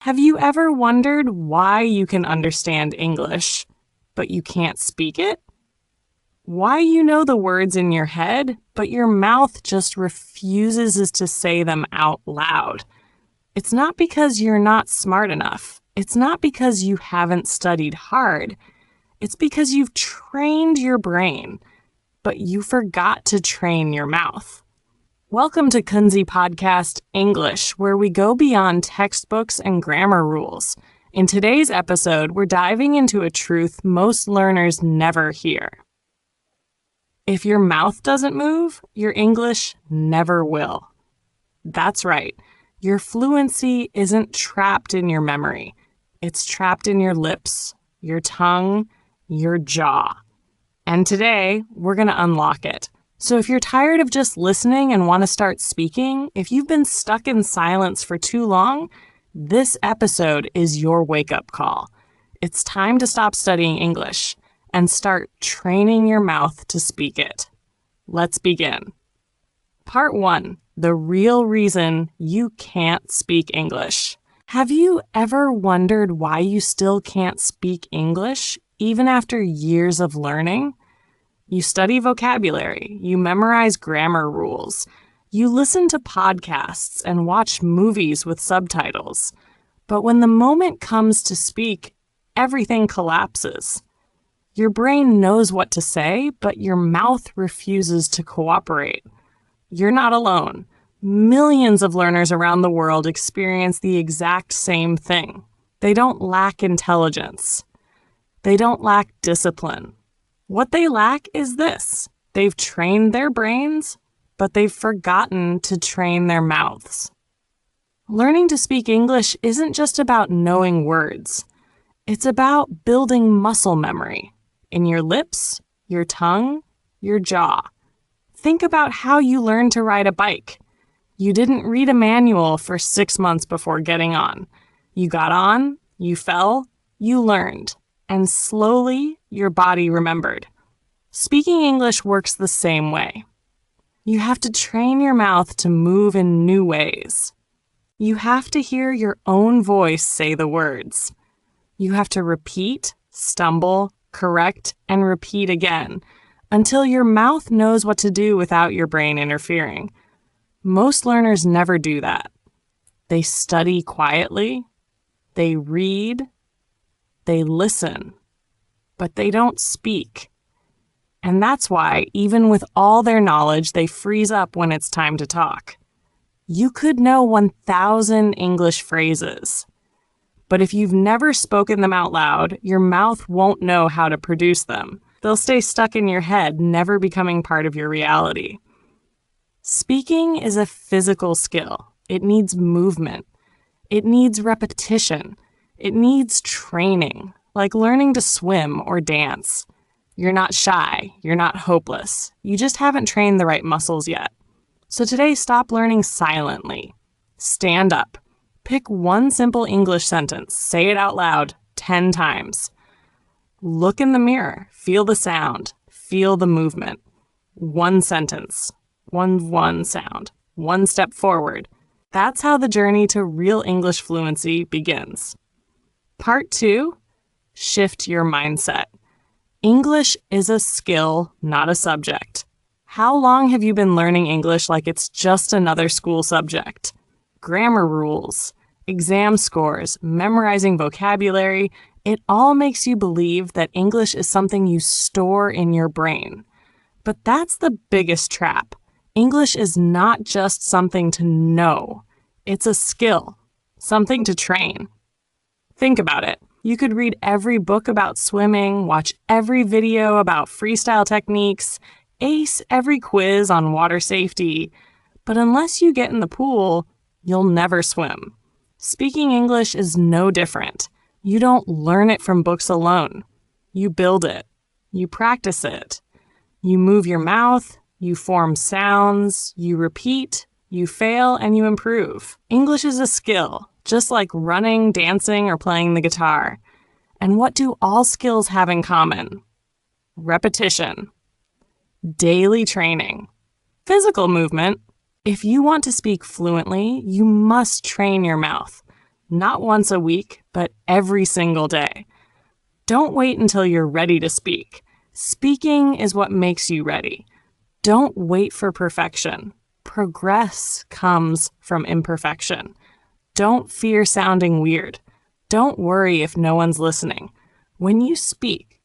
Have you ever wondered why you can understand English, but you can't speak it? Why you know the words in your head, but your mouth just refuses to say them out loud? It's not because you're not smart enough. It's not because you haven't studied hard. It's because you've trained your brain, but you forgot to train your mouth. Welcome to Kunzy Podcast English, where we go beyond textbooks and grammar rules. In today's episode, we're diving into a truth most learners never hear. If your mouth doesn't move, your English never will. That's right. Your fluency isn't trapped in your memory. It's trapped in your lips, your tongue, your jaw. And today, we're going to unlock it. So if you're tired of just listening and want to start speaking, if you've been stuck in silence for too long, this episode is your wake-up call. It's time to stop studying English and start training your mouth to speak it. Let's begin. Part 1, the real reason you can't speak English. Have you ever wondered why you still can't speak English, even after years of learning? You study vocabulary, you memorize grammar rules, you listen to podcasts and watch movies with subtitles. But when the moment comes to speak, everything collapses. Your brain knows what to say, but your mouth refuses to cooperate. You're not alone. Millions of learners around the world experience the exact same thing. They don't lack intelligence. They don't lack discipline. What they lack is this. They've trained their brains, but they've forgotten to train their mouths. Learning to speak English isn't just about knowing words. It's about building muscle memory in your lips, your tongue, your jaw. Think about how you learned to ride a bike. You didn't read a manual for 6 months before getting on. You got on, you fell, you learned. And slowly, your body remembered. Speaking English works the same way. You have to train your mouth to move in new ways. You have to hear your own voice say the words. You have to repeat, stumble, correct, and repeat again until your mouth knows what to do without your brain interfering. Most learners never do that. They study quietly, they read, they listen, but they don't speak. And that's why, even with all their knowledge, they freeze up when it's time to talk. You could know 1,000 English phrases, but if you've never spoken them out loud, your mouth won't know how to produce them. They'll stay stuck in your head, never becoming part of your reality. Speaking is a physical skill. It needs movement. It needs repetition. It needs training, like learning to swim or dance. You're not shy. You're not hopeless. You just haven't trained the right muscles yet. So today, stop learning silently. Stand up. Pick one simple English sentence. Say it out loud 10 times. Look in the mirror. Feel the sound. Feel the movement. One sentence. One sound. One step forward. That's how the journey to real English fluency begins. Part 2, shift your mindset. English is a skill, not a subject. How long have you been learning English like it's just another school subject? Grammar rules, exam scores, memorizing vocabulary, it all makes you believe that English is something you store in your brain. But that's the biggest trap. English is not just something to know. It's a skill, something to train. Think about it. You could read every book about swimming, watch every video about freestyle techniques, ace every quiz on water safety, but unless you get in the pool, you'll never swim. Speaking English is no different. You don't learn it from books alone. You build it. You practice it. You move your mouth, you form sounds, you repeat, you fail, and you improve. English is a skill, just like running, dancing, or playing the guitar. And what do all skills have in common? Repetition, daily training, physical movement. If you want to speak fluently, you must train your mouth. not once a week, but every single day. Don't wait until you're ready to speak. Speaking is what makes you ready. Don't wait for perfection. Progress comes from imperfection. Don't fear sounding weird. Don't worry if no one's listening. When you speak,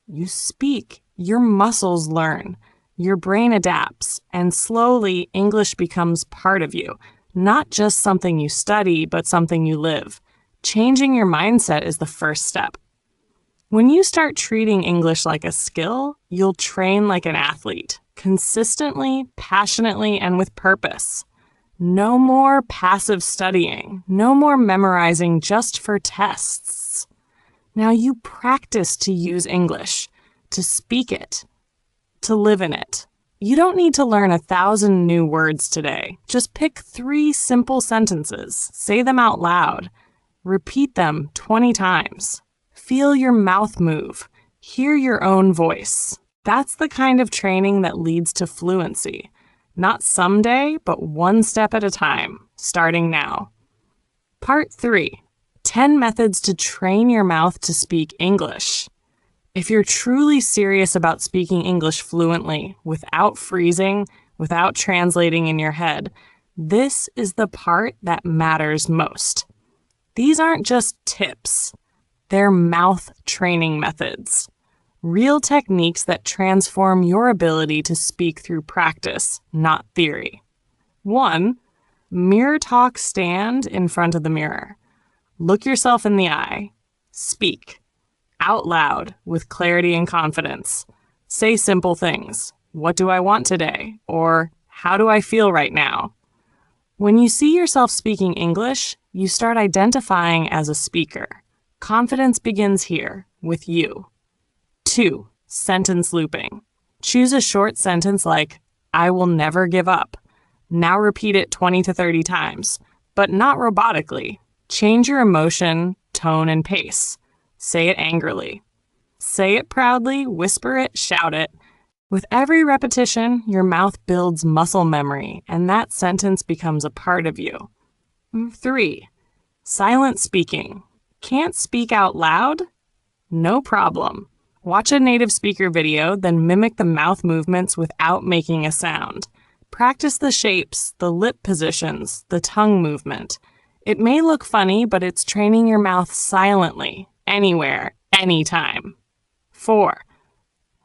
your muscles learn, your brain adapts, and slowly English becomes part of you, not just something you study, but something you live. Changing your mindset is the first step. When you start treating English like a skill, you'll train like an athlete, consistently, passionately, and with purpose. No more passive studying, no more memorizing just for tests. Now you practice to use English, to speak it, to live in it. You don't need to learn 1,000 new words today. Just pick 3 simple sentences, say them out loud, repeat them 20 times. Feel your mouth move, hear your own voice. That's the kind of training that leads to fluency. Not someday, but one step at a time, starting now. Part 3. 10 methods to train your mouth to speak English. If you're truly serious about speaking English fluently, without freezing, without translating in your head, this is the part that matters most. These aren't just tips. They're mouth training methods. Real techniques that transform your ability to speak through practice, not theory. 1. Mirror talk. Stand in front of the mirror. Look yourself in the eye. Speak. Out loud, with clarity and confidence. Say simple things. What do I want today? Or how do I feel right now? When you see yourself speaking English, you start identifying as a speaker. Confidence begins here, with you. 2. Sentence looping. Choose a short sentence like, I will never give up. Now repeat it 20 to 30 times, but not robotically. Change your emotion, tone, and pace. Say it angrily. Say it proudly, whisper it, shout it. With every repetition, your mouth builds muscle memory, and that sentence becomes a part of you. 3. Silent speaking. Can't speak out loud? No problem. Watch a native speaker video, then mimic the mouth movements without making a sound. Practice the shapes, the lip positions, the tongue movement. It may look funny, but it's training your mouth silently, anywhere, anytime. 4.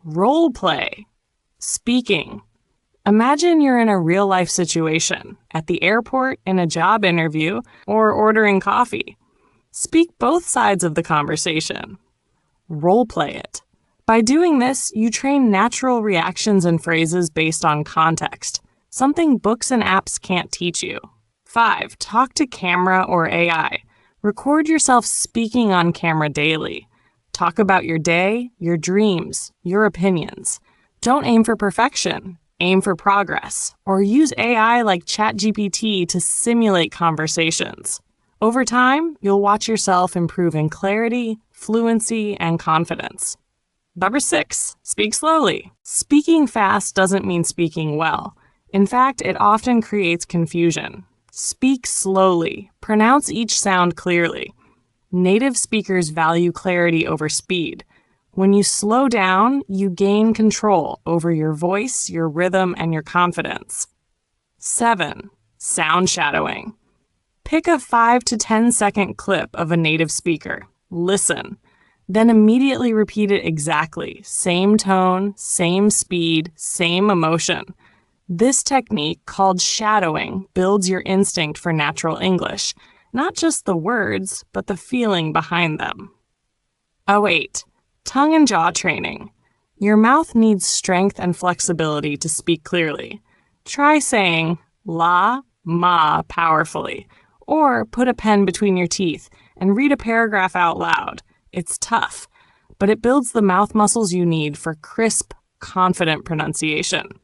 Role play. Speaking. Imagine you're in a real-life situation, at the airport, in a job interview, or ordering coffee. Speak both sides of the conversation. Role play it. By doing this, you train natural reactions and phrases based on context, something books and apps can't teach you. 5. Talk to camera or AI. Record yourself speaking on camera daily. Talk about your day, your dreams, your opinions. Don't aim for perfection. Aim for progress. Or use AI like ChatGPT to simulate conversations. Over time, you'll watch yourself improve in clarity, fluency, and confidence. Number 6, speak slowly. Speaking fast doesn't mean speaking well. In fact, it often creates confusion. Speak slowly. Pronounce each sound clearly. Native speakers value clarity over speed. When you slow down, you gain control over your voice, your rhythm, and your confidence. 7, sound shadowing. Pick a 5 to 10 second clip of a native speaker. Listen. Then immediately repeat it exactly. Same tone, same speed, same emotion. This technique, called shadowing, builds your instinct for natural English. Not just the words, but the feeling behind them. 8. Tongue and jaw training. Your mouth needs strength and flexibility to speak clearly. Try saying la, ma powerfully, or put a pen between your teeth and read a paragraph out loud. It's tough, but it builds the mouth muscles you need for crisp, confident pronunciation.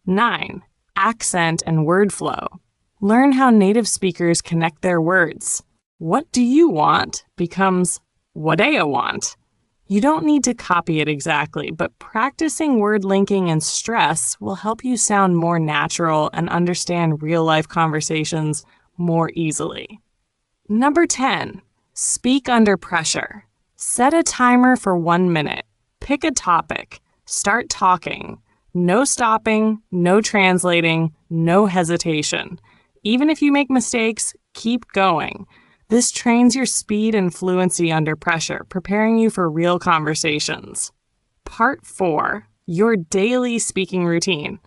9. Accent and word flow. Learn how native speakers connect their words. What do you want becomes what do you want. You don't need to copy it exactly, but practicing word linking and stress will help you sound more natural and understand real-life conversations more easily. Number 10. Speak under pressure. Set a timer for 1 minute. Pick a topic. Start talking. No stopping, no translating, no hesitation. Even if you make mistakes, keep going. This trains your speed and fluency under pressure, preparing you for real conversations. Part 4. Your daily speaking routine.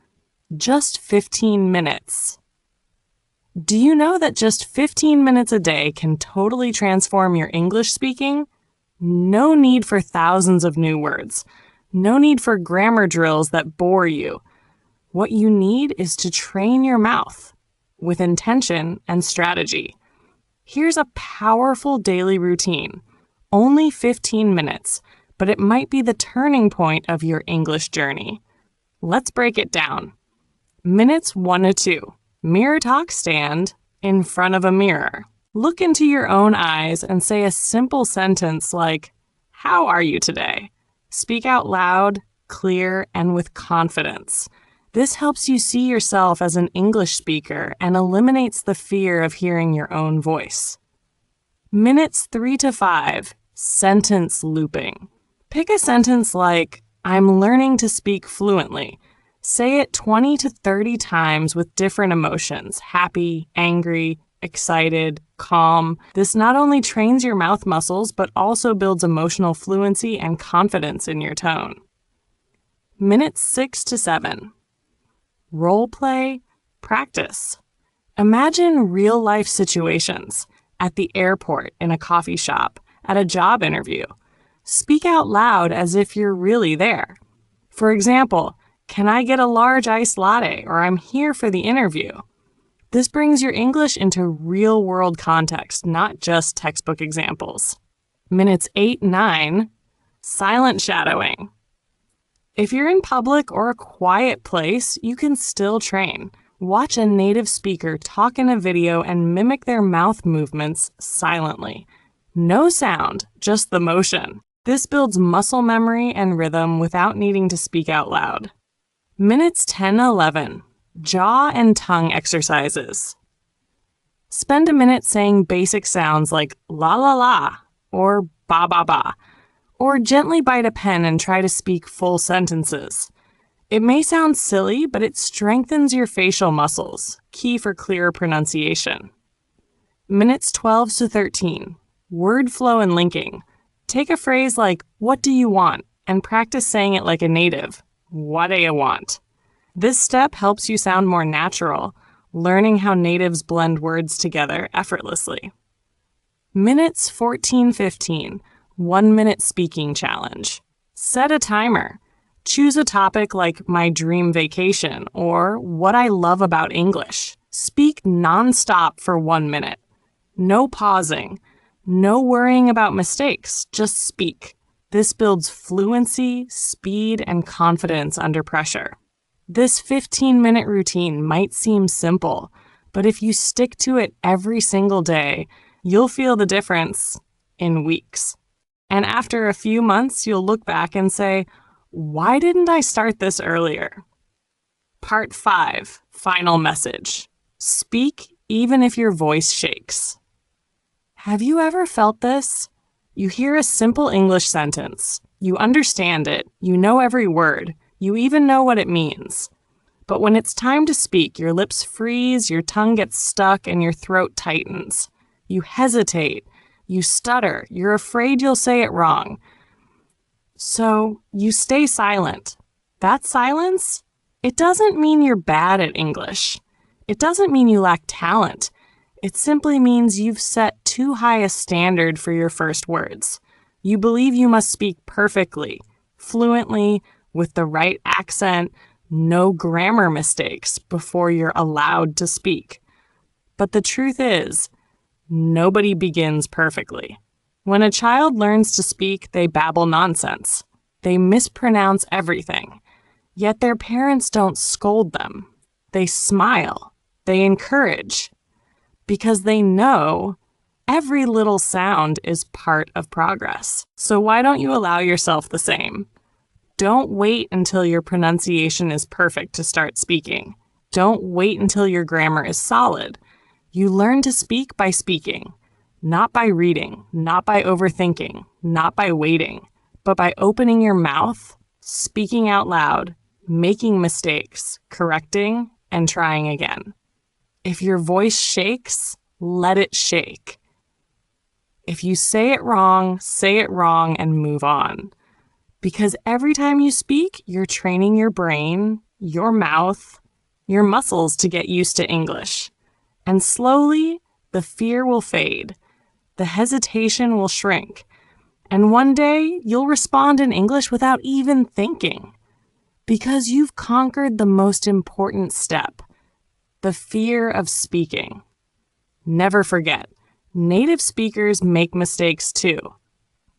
Just 15 minutes. Do you know that just 15 minutes a day can totally transform your English speaking? No need for thousands of new words. No need for grammar drills that bore you. What you need is to train your mouth with intention and strategy. Here's a powerful daily routine. Only 15 minutes, but it might be the turning point of your English journey. Let's break it down. Minutes 1 to 2. Mirror talk stand in front of a mirror. Look into your own eyes and say a simple sentence like, "How are you today?" Speak out loud, clear, and with confidence. This helps you see yourself as an English speaker and eliminates the fear of hearing your own voice. Minutes 3 to 5. Sentence looping. Pick a sentence like, "I'm learning to speak fluently." Say it 20 to 30 times with different emotions, happy, angry, excited, calm. This not only trains your mouth muscles, but also builds emotional fluency and confidence in your tone. Minutes 6 to 7. Role play, practice. Imagine real-life situations at the airport, in a coffee shop, at a job interview. Speak out loud as if you're really there. For example, "Can I get a large iced latte?" or "I'm here for the interview." This brings your English into real-world context, not just textbook examples. Minutes 8-9, silent shadowing. If you're in public or a quiet place, you can still train. Watch a native speaker talk in a video and mimic their mouth movements silently. No sound, just the motion. This builds muscle memory and rhythm without needing to speak out loud. Minutes 10-11. Jaw and tongue exercises. Spend a minute saying basic sounds like la la la or ba ba ba, or gently bite a pen and try to speak full sentences. It may sound silly, but it strengthens your facial muscles, key for clearer pronunciation. Minutes 12 to 13. Word flow and linking. Take a phrase like, "What do you want?" and practice saying it like a native. "What do you want?" This step helps you sound more natural, learning how natives blend words together effortlessly. Minutes 14-15. 1 minute speaking challenge. Set a timer. Choose a topic like "my dream vacation" or "what I love about English." Speak nonstop for 1 minute. No pausing. No worrying about mistakes. Just speak. This builds fluency, speed, and confidence under pressure. This 15-minute routine might seem simple, but if you stick to it every single day, you'll feel the difference in weeks. And after a few months, you'll look back and say, "Why didn't I start this earlier?" Part 5, final message. Speak even if your voice shakes. Have you ever felt this? You hear a simple English sentence. You understand it. You know every word. You even know what it means. But when it's time to speak, your lips freeze, your tongue gets stuck, and your throat tightens. You hesitate. You stutter. You're afraid you'll say it wrong. So you stay silent. That silence, it doesn't mean you're bad at English. It doesn't mean you lack talent. It simply means you've set too high a standard for your first words. You believe you must speak perfectly, fluently, with the right accent, no grammar mistakes before you're allowed to speak. But the truth is, nobody begins perfectly. When a child learns to speak, they babble nonsense. They mispronounce everything. Yet their parents don't scold them. They smile. They encourage. Because they know every little sound is part of progress. So why don't you allow yourself the same? Don't wait until your pronunciation is perfect to start speaking. Don't wait until your grammar is solid. You learn to speak by speaking. not by reading, not by overthinking, not by waiting, but by opening your mouth, speaking out loud, making mistakes, correcting, and trying again. If your voice shakes, let it shake. If you say it wrong and move on. Because every time you speak, you're training your brain, your mouth, your muscles to get used to English. And slowly, the fear will fade. The hesitation will shrink. And one day, you'll respond in English without even thinking. Because you've conquered the most important step, the fear of speaking. Never forget, native speakers make mistakes too.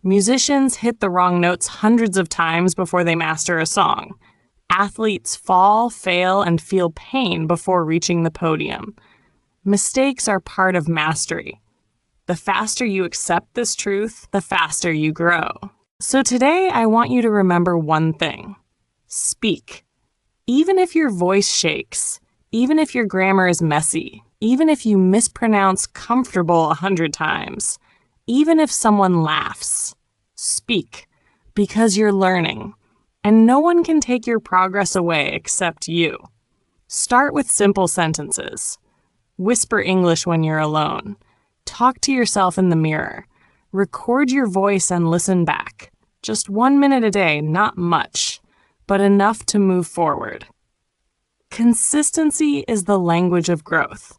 Musicians hit the wrong notes hundreds of times before they master a song. Athletes fall, fail, and feel pain before reaching the podium. Mistakes are part of mastery. The faster you accept this truth, the faster you grow. So today, I want you to remember one thing. Speak. Even if your voice shakes, even if your grammar is messy, even if you mispronounce comfortable 100 times, even if someone laughs, speak, because you're learning, and no one can take your progress away except you. Start with simple sentences. Whisper English when you're alone. Talk to yourself in the mirror. Record your voice and listen back. Just 1 minute a day, not much, but enough to move forward. Consistency is the language of growth.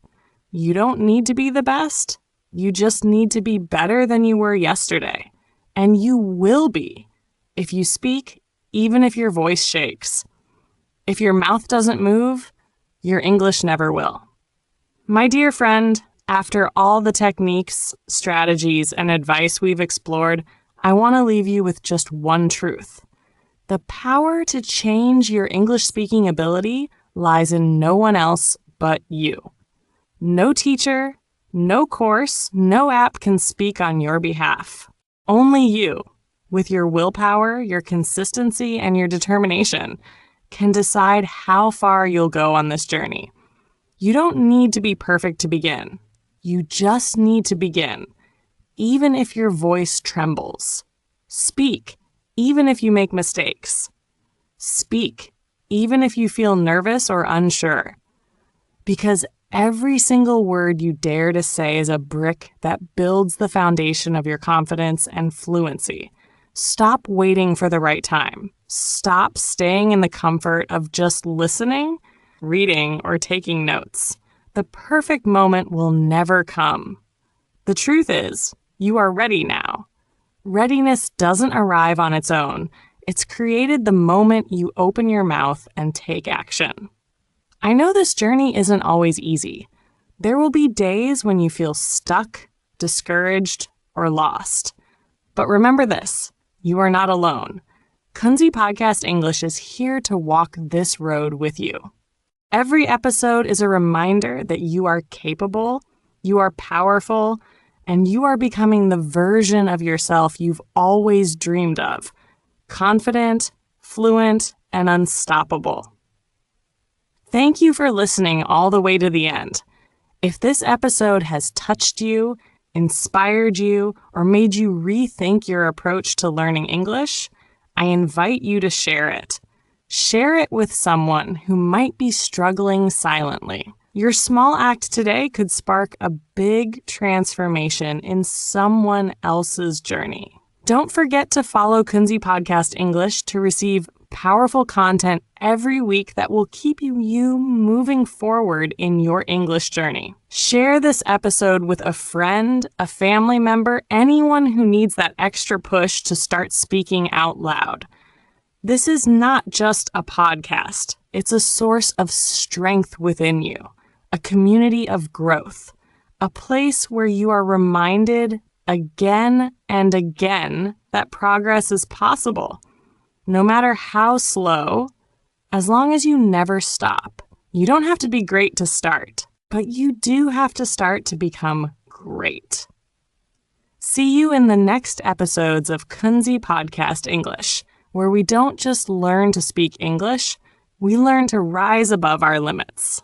You don't need to be the best. You just need to be better than you were yesterday. And you will be if you speak, even if your voice shakes. If your mouth doesn't move, your English never will. My dear friend, after all the techniques, strategies, and advice we've explored, I want to leave you with just one truth. The power to change your English speaking ability lies in no one else but you. No teacher, no course, no app can speak on your behalf. Only you, with your willpower, your consistency, and your determination, can decide how far you'll go on this journey. You don't need to be perfect to begin. You just need to begin, even if your voice trembles. Speak, even if you make mistakes. Speak, even if you feel nervous or unsure. Because every single word you dare to say is a brick that builds the foundation of your confidence and fluency. Stop waiting for the right time. Stop staying in the comfort of just listening, reading, or taking notes. The perfect moment will never come. The truth is, you are ready now. Readiness doesn't arrive on its own. It's created the moment you open your mouth and take action. I know this journey isn't always easy. There will be days when you feel stuck, discouraged, or lost. But remember this, you are not alone. Kunzy Podcast English is here to walk this road with you. Every episode is a reminder that you are capable, you are powerful, and you are becoming the version of yourself you've always dreamed of. Confident, fluent, and unstoppable. Thank you for listening all the way to the end. If this episode has touched you, inspired you, or made you rethink your approach to learning English, I invite you to share it. Share it with someone who might be struggling silently. Your small act today could spark a big transformation in someone else's journey. Don't forget to follow Kunzy Podcast English to receive powerful content every week that will keep you moving forward in your English journey. Share this episode with a friend, a family member, anyone who needs that extra push to start speaking out loud. This is not just a podcast. It's a source of strength within you, a community of growth, a place where you are reminded again and again that progress is possible. No matter how slow, as long as you never stop. You don't have to be great to start, but you do have to start to become great. See you in the next episodes of Kunzy Podcast English, where we don't just learn to speak English, we learn to rise above our limits.